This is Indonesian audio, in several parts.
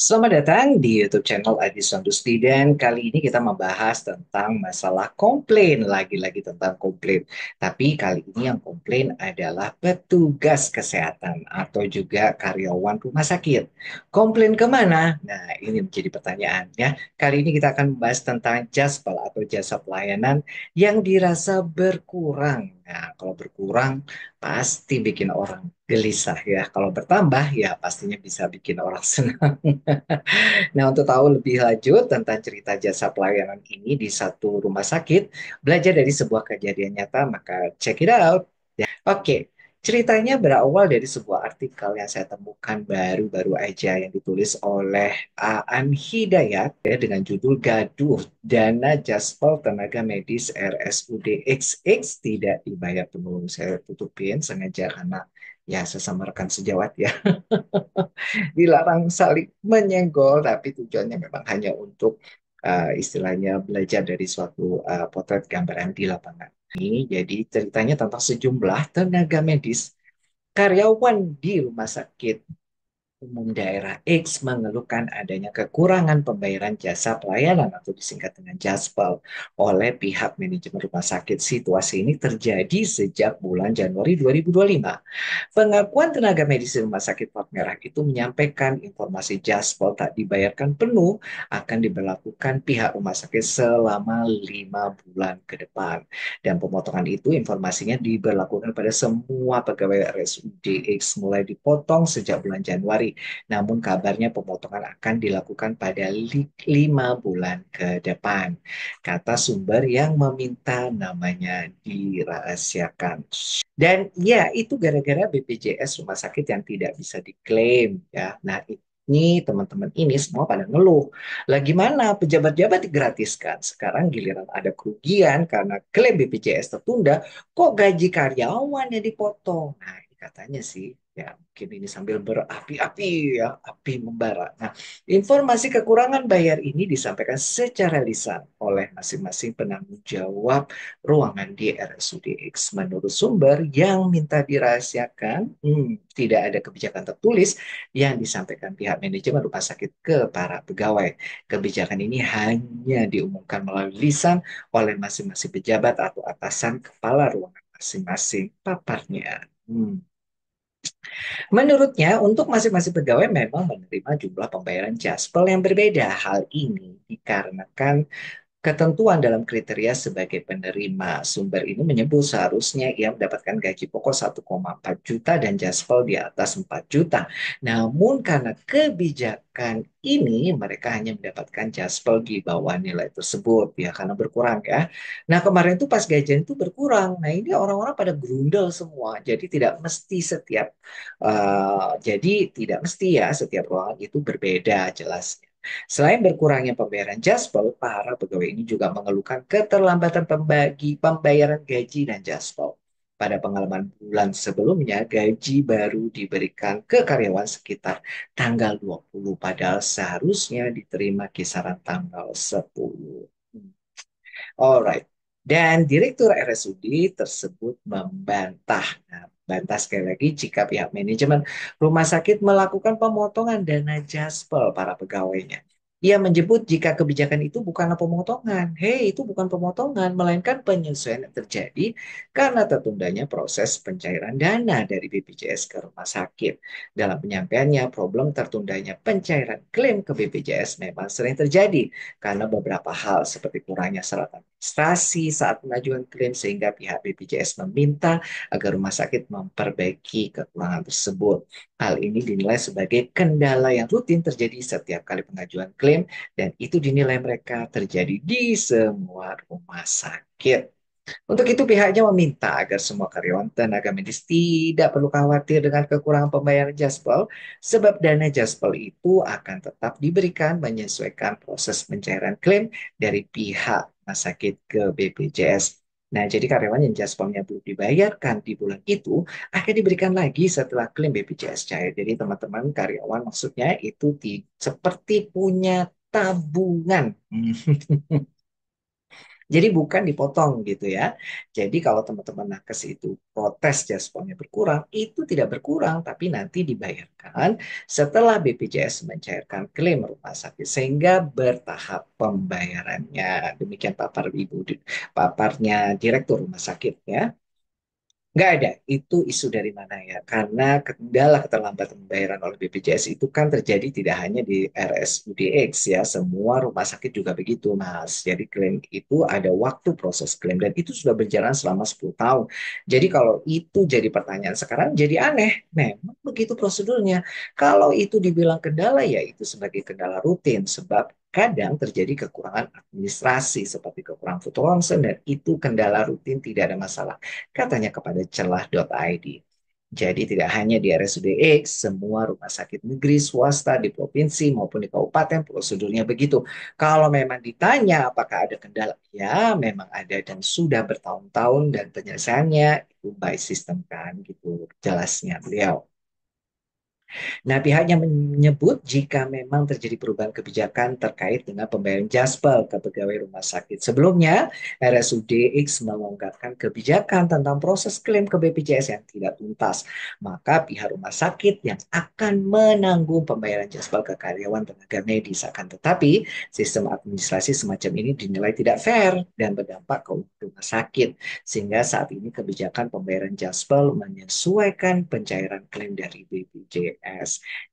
Selamat datang di YouTube channel Adi Sandusti dan kali ini kita membahas tentang masalah komplain, lagi-lagi tentang komplain. Tapi kali ini yang komplain adalah petugas kesehatan atau juga karyawan rumah sakit. Komplain kemana? Nah, ini menjadi pertanyaannya. Kali ini kita akan membahas tentang JASPAL atau jasa pelayanan yang dirasa berkurang. Nah, kalau berkurang pasti bikin orang gelisah ya. Kalau bertambah ya pastinya bisa bikin orang senang. Nah, untuk tahu lebih lanjut tentang cerita jasa pelayanan ini di satu rumah sakit, belajar dari sebuah kejadian nyata, maka check it out. Oke, ceritanya berawal dari sebuah artikel yang saya temukan baru-baru aja yang ditulis oleh Aan Hidayat ya, dengan judul Gaduh Dana Jaspal Tenaga Medis RSUD XX tidak dibayar penuh. Saya tutupin sengaja karena ya sesama rekan sejawat ya. Dilarang saling menyenggol, tapi tujuannya memang hanya untuk istilahnya belajar dari suatu potret gambaran di lapangan. Ini jadi ceritanya tentang sejumlah tenaga medis karyawan di rumah sakit umum daerah X mengeluhkan adanya kekurangan pembayaran jasa pelayanan atau disingkat dengan Jaspel oleh pihak manajemen rumah sakit. Situasi ini terjadi sejak bulan Januari 2025. Pengakuan tenaga medis di Rumah Sakit Plat Merah itu menyampaikan informasi Jaspel tak dibayarkan penuh akan diberlakukan pihak rumah sakit selama 5 bulan ke depan. Dan pemotongan itu informasinya diberlakukan pada semua pegawai RSUD X mulai dipotong sejak bulan Januari. Namun kabarnya pemotongan akan dilakukan pada 5 bulan ke depan. Kata sumber yang meminta namanya dirahasiakan. Dan ya, itu gara-gara BPJS rumah sakit yang tidak bisa diklaim ya. Nah, ini teman-teman ini semua pada ngeluh. Lah gimana pejabat-pejabat digratiskan? Sekarang giliran ada kerugian karena klaim BPJS tertunda, kok gaji karyawan yang dipotong? Nah, ini katanya sih ya mungkin ini sambil berapi-api ya, api membara. Nah, informasi kekurangan bayar ini disampaikan secara lisan oleh masing-masing penanggung jawab ruangan di RSUD X. Menurut sumber yang minta dirahasiakan, tidak ada kebijakan tertulis yang disampaikan pihak manajemen rumah sakit ke para pegawai. Kebijakan ini hanya diumumkan melalui lisan oleh masing-masing pejabat atau atasan kepala ruangan masing-masing paparnya. Menurutnya, untuk masing-masing pegawai memang menerima jumlah pembayaran jaspel yang berbeda. Hal ini dikarenakan ketentuan dalam kriteria sebagai penerima sumber ini menyebut seharusnya ia mendapatkan gaji pokok 1,4 juta dan jaspel di atas 4 juta. Namun karena kebijakan ini mereka hanya mendapatkan jaspel di bawah nilai tersebut ya karena berkurang ya. Nah kemarin itu pas gajian itu berkurang. Nah ini orang-orang pada grundel semua. Jadi tidak mesti ya setiap ruangan itu berbeda jelas. Selain berkurangnya pembayaran Jaspel, para pegawai ini juga mengeluhkan keterlambatan pembayaran gaji dan Jaspel. Pada pengalaman bulan sebelumnya, gaji baru diberikan ke karyawan sekitar tanggal 20, padahal seharusnya diterima kisaran tanggal 10. Alright. Dan Direktur RSUD tersebut membantah. Nah, bantah sekali lagi jika pihak manajemen rumah sakit melakukan pemotongan dana jaspel para pegawainya. Ia menyebut jika kebijakan itu bukanlah pemotongan. Hei, itu bukan pemotongan, melainkan penyesuaian yang terjadi karena tertundanya proses pencairan dana dari BPJS ke rumah sakit. Dalam penyampaiannya, problem tertundanya pencairan klaim ke BPJS memang sering terjadi karena beberapa hal seperti kurangnya syarat administrasi saat pengajuan klaim sehingga pihak BPJS meminta agar rumah sakit memperbaiki kekurangan tersebut. Hal ini dinilai sebagai kendala yang rutin terjadi setiap kali pengajuan klaim dan itu dinilai mereka terjadi di semua rumah sakit. Untuk itu pihaknya meminta agar semua karyawan tenaga medis tidak perlu khawatir dengan kekurangan pembayaran Jaspel, sebab dana Jaspel itu akan tetap diberikan menyesuaikan proses pencairan klaim dari pihak rumah sakit ke BPJS. Nah, jadi karyawan yang Jaspelnya belum dibayarkan di bulan itu akan diberikan lagi setelah klaim BPJS cair. Jadi teman-teman karyawan maksudnya itu seperti punya tabungan. Jadi bukan dipotong gitu ya. Jadi kalau teman-teman nakes itu protes jasponnya berkurang, itu tidak berkurang, tapi nanti dibayarkan setelah BPJS mencairkan klaim rumah sakit sehingga bertahap pembayarannya. Demikian paparnya Direktur Rumah Sakit ya. Nggak ada. Itu isu dari mana ya? Karena kendala keterlambatan pembayaran oleh BPJS itu kan terjadi tidak hanya di RSUDX ya, semua rumah sakit juga begitu, Mas. Jadi klaim itu ada waktu proses klaim dan itu sudah berjalan selama 10 tahun. Jadi kalau itu jadi pertanyaan sekarang jadi aneh. Memang begitu prosedurnya. Kalau itu dibilang kendala ya itu sebagai kendala rutin sebab kadang terjadi kekurangan administrasi seperti kekurangan foto ronsen dan itu kendala rutin tidak ada masalah katanya kepada celah.id. Jadi tidak hanya di RSUDX, semua rumah sakit negeri, swasta, di provinsi maupun di kabupaten prosedurnya begitu. Kalau memang ditanya apakah ada kendala, ya memang ada dan sudah bertahun-tahun dan penyelesaiannya itu by system kan gitu jelasnya beliau. Nah, pihaknya menyebut jika memang terjadi perubahan kebijakan terkait dengan pembayaran Jaspel ke pegawai rumah sakit. Sebelumnya, RSUD X melonggarkan kebijakan tentang proses klaim ke BPJS yang tidak tuntas. Maka pihak rumah sakit yang akan menanggung pembayaran Jaspel ke karyawan tenaga medis akan tetapi sistem administrasi semacam ini dinilai tidak fair dan berdampak ke rumah sakit. Sehingga saat ini kebijakan pembayaran Jaspel menyesuaikan pencairan klaim dari BPJS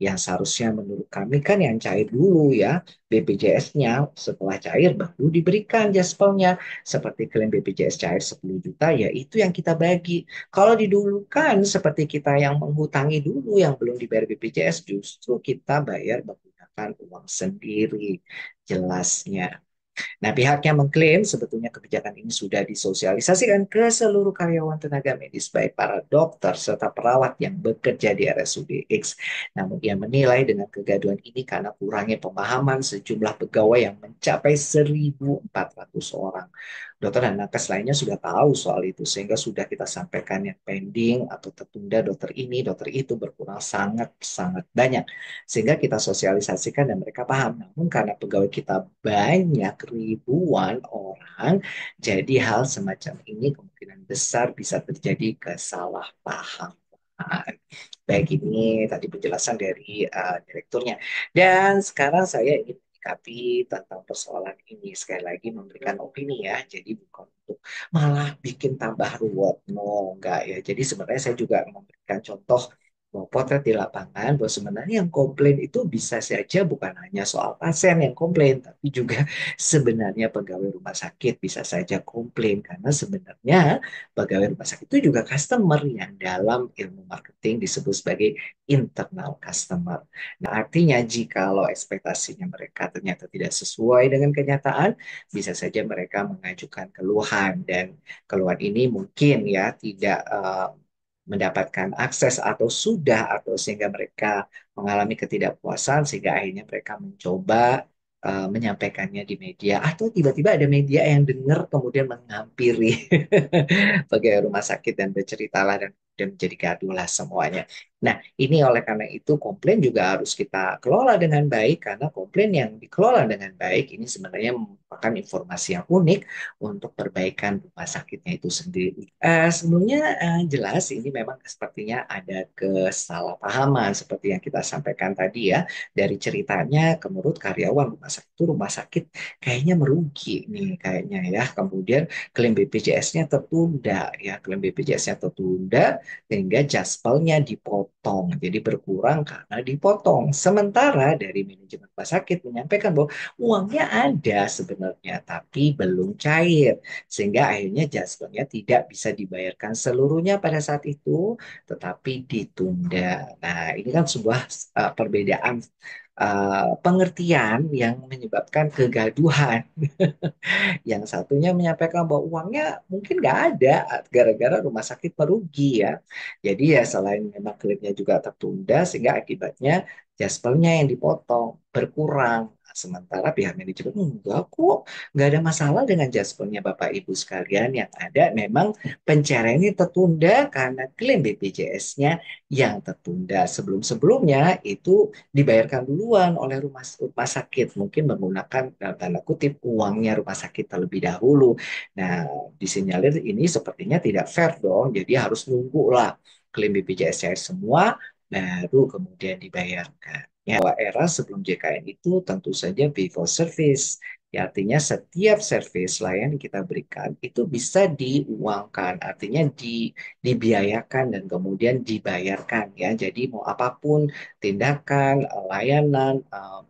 yang seharusnya menurut kami kan yang cair dulu ya BPJS-nya setelah cair baru diberikan Jaspelnya seperti klaim BPJS cair 10 juta ya itu yang kita bagi kalau didulukan seperti kita yang menghutangi dulu yang belum dibayar BPJS justru kita bayar menggunakan uang sendiri jelasnya. Nah, pihaknya mengklaim sebetulnya kebijakan ini sudah disosialisasikan ke seluruh karyawan tenaga medis, baik para dokter serta perawat yang bekerja di RSUD X. Namun ia menilai dengan kegaduhan ini karena kurangnya pemahaman sejumlah pegawai yang mencapai 1.400 orang. Dokter dan nakes lainnya sudah tahu soal itu, sehingga sudah kita sampaikan yang pending atau tertunda dokter ini, dokter itu berkurang sangat-sangat banyak. Sehingga kita sosialisasikan dan mereka paham. Namun karena pegawai kita banyak ribuan orang, jadi hal semacam ini kemungkinan besar bisa terjadi kesalahpahaman. Baik ini tadi penjelasan dari direkturnya. Dan sekarang saya ingin menyikapi tentang persoalan ini. Sekali lagi memberikan opini ya. Jadi bukan untuk malah bikin tambah ruwet. No, enggak ya. Jadi sebenarnya saya juga memberikan contoh bahwa potret di lapangan bahwa sebenarnya yang komplain itu bisa saja bukan hanya soal pasien yang komplain, tapi juga sebenarnya pegawai rumah sakit bisa saja komplain karena sebenarnya pegawai rumah sakit itu juga customer yang dalam ilmu marketing disebut sebagai internal customer. Nah, artinya jikalau ekspektasinya mereka ternyata tidak sesuai dengan kenyataan, bisa saja mereka mengajukan keluhan dan keluhan ini mungkin ya tidak mendapatkan akses atau sudah atau sehingga mereka mengalami ketidakpuasan sehingga akhirnya mereka mencoba menyampaikannya di media atau tiba-tiba ada media yang dengar kemudian menghampiri pegawai rumah sakit dan berceritalah dan menjadi gaduh lah semuanya. Nah, ini oleh karena itu komplain juga harus kita kelola dengan baik karena komplain yang dikelola dengan baik ini sebenarnya merupakan informasi yang unik untuk perbaikan rumah sakitnya itu sendiri. Sebelumnya jelas ini memang sepertinya ada kesalahpahaman seperti yang kita sampaikan tadi ya dari ceritanya menurut karyawan rumah sakit kayaknya merugi nih kayaknya ya. Kemudian klaim BPJS-nya tertunda ya klaim BPJS-nya tertunda sehingga jaspelnya dipotong jadi berkurang karena dipotong sementara dari manajemen rumah sakit menyampaikan bahwa uangnya ada sebenarnya tapi belum cair sehingga akhirnya jaspelnya tidak bisa dibayarkan seluruhnya pada saat itu tetapi ditunda. Nah ini kan sebuah perbedaan pengertian yang menyebabkan kegaduhan. Yang satunya menyampaikan bahwa uangnya mungkin nggak ada gara-gara rumah sakit merugi ya. Jadi ya selain memang klaimnya juga tertunda sehingga akibatnya jaspelnya yang dipotong berkurang. Sementara pihak manajemen enggak kok, nggak ada masalah dengan jaspernya Bapak Ibu sekalian. Yang ada memang pencairan ini tertunda karena klaim BPJS-nya yang tertunda. Sebelum-sebelumnya itu dibayarkan duluan oleh rumah sakit, mungkin menggunakan dalam tanda kutip uangnya rumah sakit terlebih dahulu. Nah, disinyalir ini sepertinya tidak fair dong, jadi harus nunggu lah klaim BPJS cair semua, baru kemudian dibayarkan. Ya, bahwa era sebelum JKN itu tentu saja before service. Ya, artinya setiap service layanan kita berikan itu bisa diuangkan, artinya dibiayakan dan kemudian dibayarkan ya. Jadi mau apapun tindakan, layanan,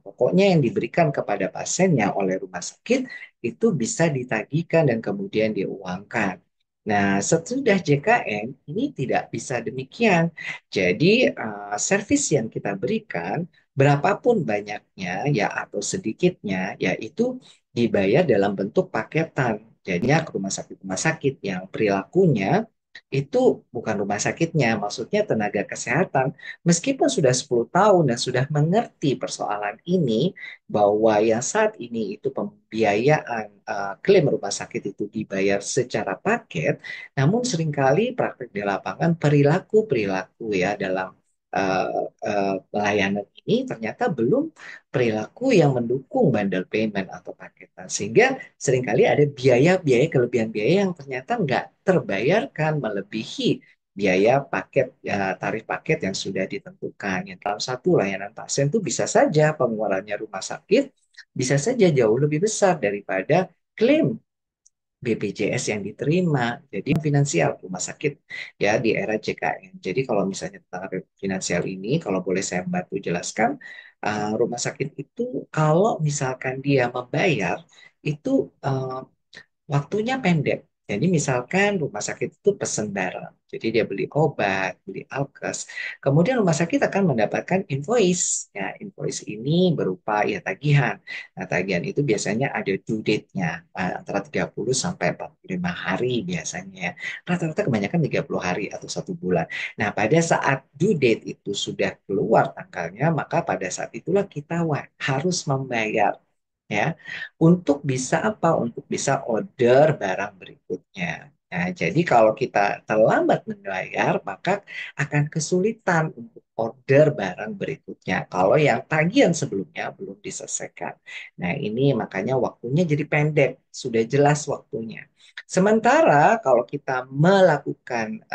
pokoknya yang diberikan kepada pasiennya oleh rumah sakit itu bisa ditagihkan dan kemudian diuangkan. Nah, sesudah JKN ini tidak bisa demikian. Jadi, servis yang kita berikan, berapapun banyaknya ya atau sedikitnya, ya itu dibayar dalam bentuk paketan. Jadinya ke rumah sakit yang perilakunya itu bukan rumah sakitnya, maksudnya tenaga kesehatan. Meskipun sudah 10 tahun dan sudah mengerti persoalan ini, bahwa yang saat ini itu pembiayaan klaim rumah sakit itu dibayar secara paket, namun seringkali praktek di lapangan perilaku-perilaku ya dalam pelayanan ini ternyata belum perilaku yang mendukung bundle payment atau paketan. Sehingga seringkali ada biaya-biaya kelebihan biaya yang ternyata nggak terbayarkan melebihi biaya paket tarif paket yang sudah ditentukan. Yang dalam satu layanan pasien itu bisa saja pengeluarannya rumah sakit bisa saja jauh lebih besar daripada klaim BPJS yang diterima. Jadi finansial rumah sakit ya di era JKN. Jadi kalau misalnya tentang finansial ini, kalau boleh saya bantu jelaskan, rumah sakit itu kalau misalkan dia membayar itu waktunya pendek. Jadi misalkan rumah sakit itu pesen barang. Jadi dia beli obat, beli alkes. Kemudian rumah sakit akan mendapatkan invoice. Ya, invoice ini berupa ya tagihan. Nah, tagihan itu biasanya ada due date-nya. Antara 30 sampai 45 hari biasanya, ya. Rata-rata kebanyakan 30 hari atau 1 bulan. Nah, pada saat due date itu sudah keluar tanggalnya, maka pada saat itulah kita harus membayar ya untuk bisa apa? Untuk bisa order barang berikutnya. Nah, jadi kalau kita terlambat membayar, maka akan kesulitan untuk order barang berikutnya. Kalau yang tagihan sebelumnya belum diselesaikan. Nah, ini makanya waktunya jadi pendek, sudah jelas waktunya. Sementara kalau kita melakukan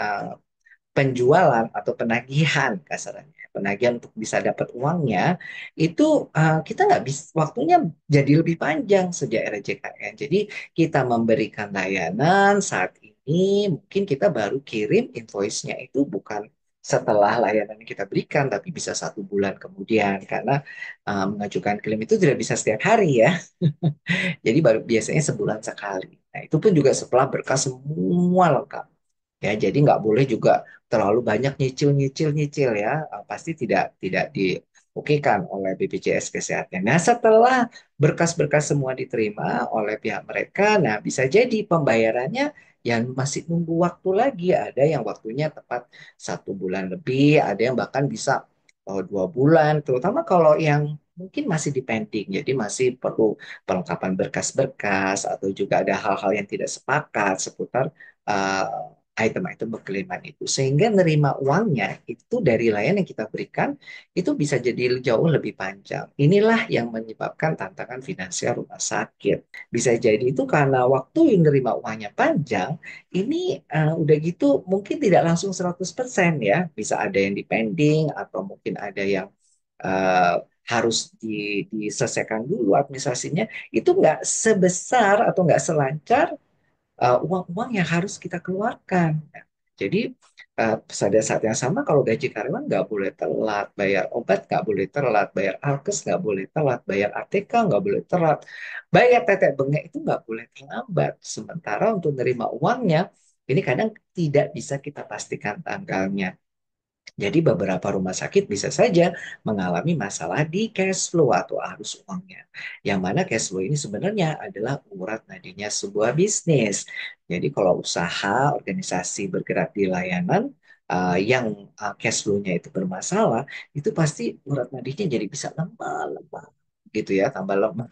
penjualan atau penagihan kasarnya, penagihan untuk bisa dapat uangnya, itu kita nggak bisa, waktunya jadi lebih panjang sejak era JKN. Jadi kita memberikan layanan saat ini mungkin kita baru kirim invoice-nya itu bukan setelah layanan yang kita berikan, tapi bisa 1 bulan kemudian karena mengajukan klaim itu tidak bisa setiap hari ya. Jadi baru biasanya sebulan sekali. Nah, itu pun juga setelah berkas semua lengkap. Ya, jadi nggak boleh juga terlalu banyak nyicil ya. Pasti tidak diokekan oleh BPJS Kesehatan. Nah, setelah berkas-berkas semua diterima oleh pihak mereka, nah bisa jadi pembayarannya yang masih nunggu waktu lagi. Ada yang waktunya tepat 1 bulan lebih, ada yang bahkan bisa 2 bulan. Terutama kalau yang mungkin masih dipending, jadi masih perlu pelengkapan berkas-berkas atau juga ada hal-hal yang tidak sepakat seputar uh, item-item berkeliman itu. Sehingga nerima uangnya itu dari layanan yang kita berikan itu bisa jadi jauh lebih panjang. Inilah yang menyebabkan tantangan finansial rumah sakit. Bisa jadi itu karena waktu yang nerima uangnya panjang, ini udah gitu mungkin tidak langsung 100% ya. Bisa ada yang dipending atau mungkin ada yang eh, harus diselesaikan dulu administrasinya. Itu nggak sebesar atau nggak selancar uang-uang yang harus kita keluarkan. Nah, jadi pada saat yang sama kalau gaji karyawan nggak boleh telat, bayar obat nggak boleh telat, bayar alkes nggak boleh telat, bayar ATK nggak boleh telat, bayar tetek bengek itu nggak boleh terlambat. Sementara untuk nerima uangnya, ini kadang tidak bisa kita pastikan tanggalnya. Jadi beberapa rumah sakit bisa saja mengalami masalah di cash flow atau arus uangnya. Yang mana cash flow ini sebenarnya adalah urat nadinya sebuah bisnis. Jadi kalau usaha, organisasi bergerak di layanan yang cash flow-nya itu bermasalah, itu pasti urat nadinya jadi bisa lemah, lemah. gitu ya, tambah lemah.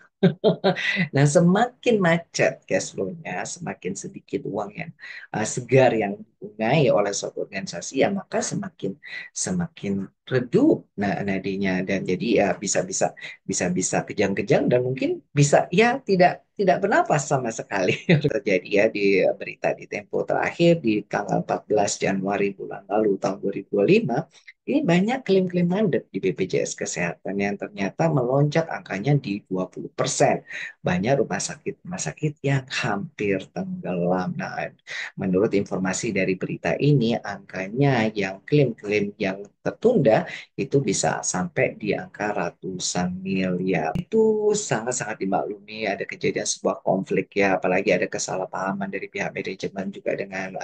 Nah, semakin macet cash flow-nya, semakin sedikit uang yang segar yang dipunyaai oleh suatu organisasi, ya maka semakin semakin redup nadinya, dan jadi ya bisa kejang-kejang, dan mungkin bisa ya tidak bernapas sama sekali. Terjadi ya di berita di Tempo terakhir di tanggal 14 Januari bulan lalu tahun 2025, ini banyak klaim-klaim mandek di BPJS Kesehatan yang ternyata melonjak angkanya di 20%. Banyak rumah sakit yang hampir tenggelam. Nah, menurut informasi dari berita ini, angkanya yang klaim-klaim yang tertunda itu bisa sampai di angka ratusan miliar. Itu sangat-sangat dimaklumi, ada kejadian sebuah konflik ya, apalagi ada kesalahpahaman dari pihak manajemen juga dengan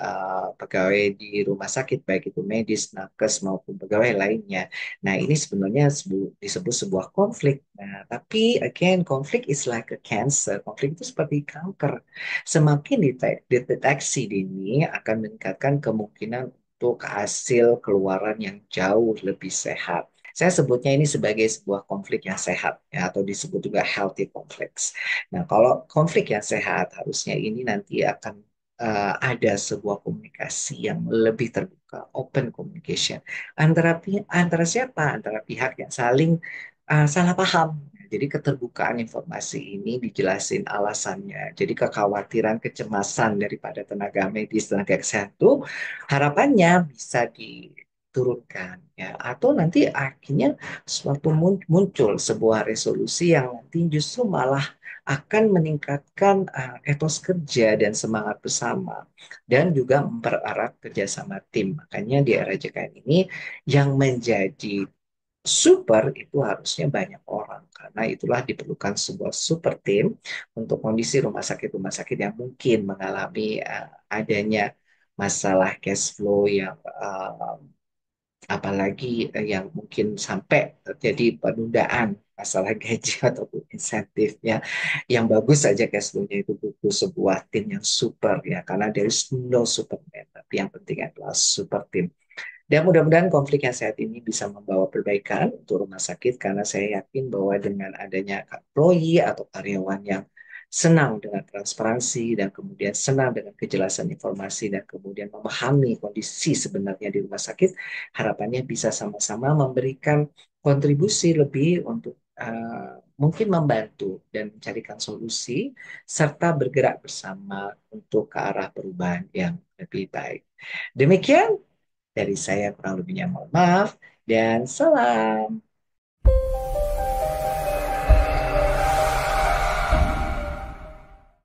pegawai di rumah sakit, baik itu medis, nakes maupun pegawai lainnya. Nah, ini sebenarnya disebut sebuah konflik. Nah, tapi again, konflik is like a cancer. Konflik itu seperti kanker. Semakin deteksi dini akan meningkatkan kemungkinan untuk hasil keluaran yang jauh lebih sehat. Saya sebutnya ini sebagai sebuah konflik yang sehat, ya, atau disebut juga healthy conflicts. Nah, kalau konflik yang sehat, harusnya ini nanti akan ada sebuah komunikasi yang lebih terbuka, open communication antara siapa? Antara pihak yang saling salah paham. Jadi keterbukaan informasi ini dijelasin alasannya. Jadi kekhawatiran, kecemasan daripada tenaga medis, tenaga kesehatan itu harapannya bisa diturunkan ya. Atau nanti akhirnya suatu muncul sebuah resolusi yang nanti justru malah akan meningkatkan etos kerja dan semangat bersama, dan juga mempererat kerjasama tim. Makanya di era JKN ini yang menjadi super itu harusnya banyak orang, karena itulah diperlukan sebuah super tim untuk kondisi rumah sakit yang mungkin mengalami adanya masalah cash flow yang apalagi yang mungkin sampai terjadi penundaan masalah gaji ataupun insentifnya. Yang bagus saja cash flow-nya itu butuh sebuah tim yang super ya, karena there is no superman, tapi yang penting adalah super tim. Dan mudah-mudahan konflik yang sehat ini bisa membawa perbaikan untuk rumah sakit, karena saya yakin bahwa dengan adanya employee atau karyawan yang senang dengan transparansi dan kemudian senang dengan kejelasan informasi dan kemudian memahami kondisi sebenarnya di rumah sakit, harapannya bisa sama-sama memberikan kontribusi lebih untuk mungkin membantu dan mencarikan solusi serta bergerak bersama untuk ke arah perubahan yang lebih baik. Demikian dari saya, kurang lebihnya mohon maaf dan salam.